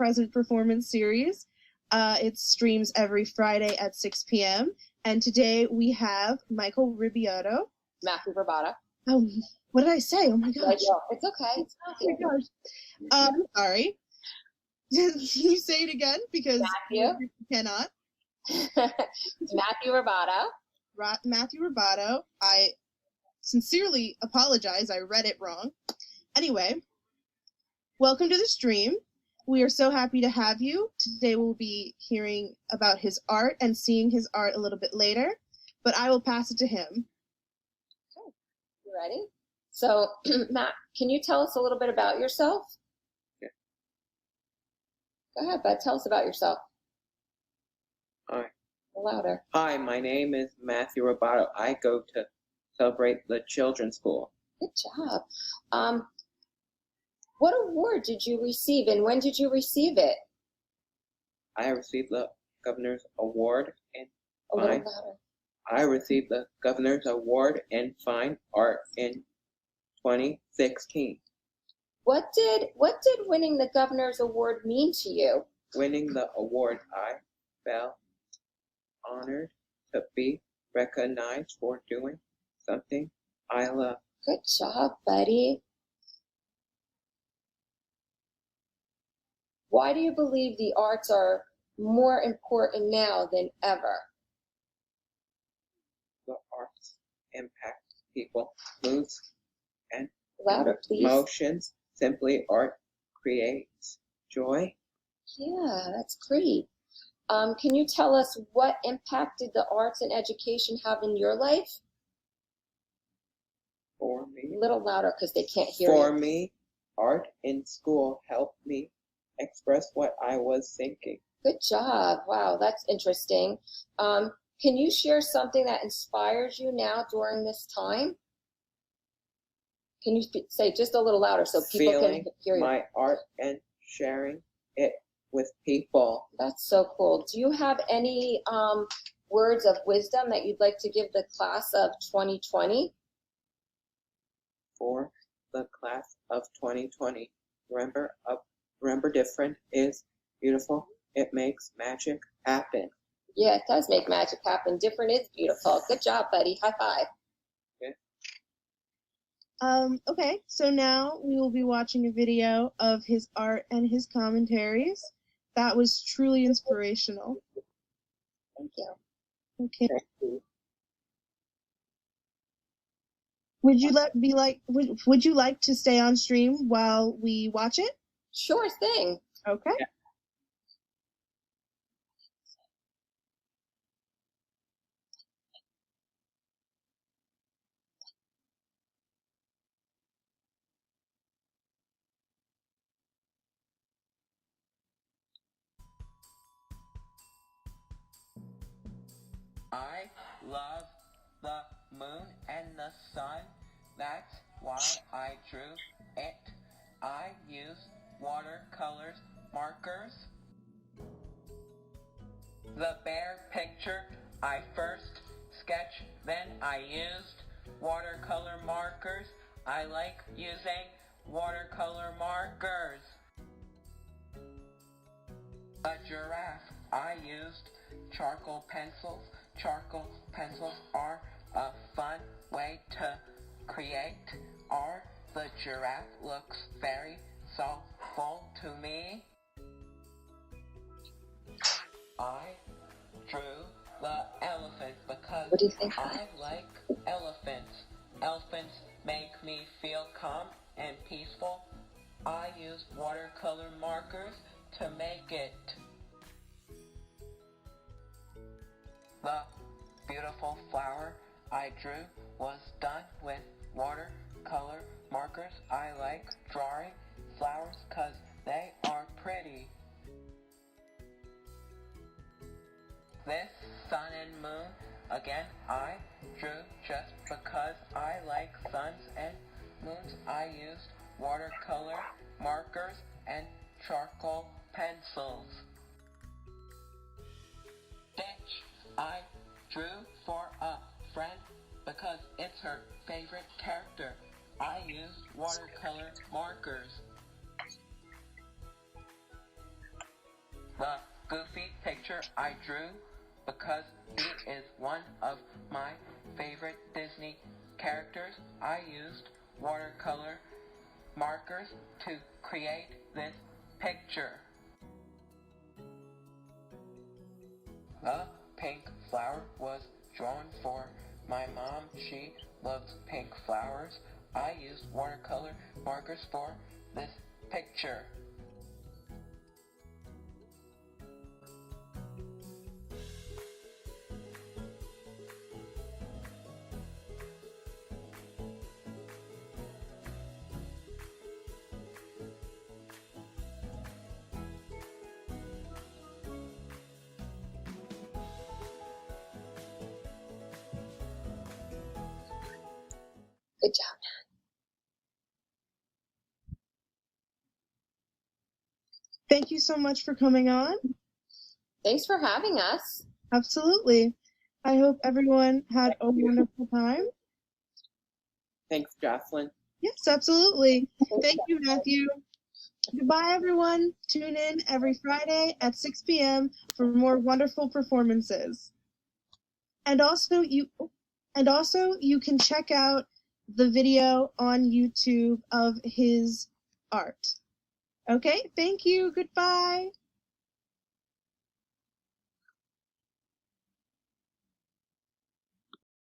present performance series. It streams every Friday at 6 p.m. And today we have Michael Ribaudo. Matthew Ribaudo. Oh, what did I say? Oh my gosh. It's okay. It's oh my gosh. Sorry. Can you say it again? Because Matthew. you cannot. Matthew Ribaudo. Matthew Ribaudo. I sincerely apologize. I read it wrong. Anyway, welcome to the stream. We are so happy to have you. Today we'll be hearing about his art and seeing his art a little bit later, but I will pass it to him. Okay. You ready? So, Matt, can you tell us a little bit about yourself? Yeah. Go ahead, bud. Tell us about yourself. Hi. Louder. Hi, my name is Matthew Ribaudo. I go to Celebrate the Children's School. Good job. What award did you receive, and when did you receive it? I received the Governor's Award in A little Fine. louder. I received the Governor's Award in Fine Art in 2016. What did winning the Governor's Award mean to you? Winning the award, I felt honored to be recognized for doing something I love. Good job, buddy. Why do you believe the arts are more important now than ever? The arts impact people, moods, and Louder, please. emotions. Simply art creates joy. Yeah, that's great. Can you tell us what impact did the arts and education have in your life? For me, A little louder because they can't hear you. For me, art in school helped me express what I was thinking. Good job. Wow, that's interesting. Can you share something that inspires you now during this time? Can you say just a little louder so people Feeling can hear you? my art and sharing it with people. That's so cool. Do you have any words of wisdom that you'd like to give the class of 2020? For the class of 2020, remember different is beautiful. It makes magic happen. Yeah, it does make magic happen. Different is beautiful. Good job, buddy. High five. Okay, so now we will be watching a video of his art and his commentaries. That was truly inspirational. Thank you. Okay. Would you like to stay on stream while we watch it? Sure thing. Okay. Yeah. I love the moon and the sun. That's why I drew it. I used watercolors, markers. The bear picture I first sketched, then I used watercolor markers. I like using watercolor markers. A giraffe, I used charcoal pencils. Charcoal pencils are a fun way to create art. The giraffe looks very soulful to me. I drew the elephant because What do you think? I like elephants. Elephants make me feel calm and peaceful. I use watercolor markers to make it. The beautiful flower I drew was done with watercolor markers. I like drawing flowers 'cause they are pretty. This sun and moon, again, I drew just because I like suns and moons. I used watercolor markers and charcoal pencils. Stitch, I drew for a friend because it's her favorite character. I used watercolor markers. the goofy picture I drew because he is one of my favorite Disney characters. I used watercolor markers to create this picture. A pink flower was drawn for my mom. She loves pink flowers. I used watercolor markers for this picture. Good job. Thank you so much for coming on. Thanks for having us. Absolutely. I hope everyone had a wonderful time. Thanks, Jocelyn. Yes, absolutely. Thank you, Matthew. Goodbye, everyone. Tune in every Friday at 6 p.m. for more wonderful performances. And also, you can check out the video on YouTube of his art. Okay, thank you. Goodbye.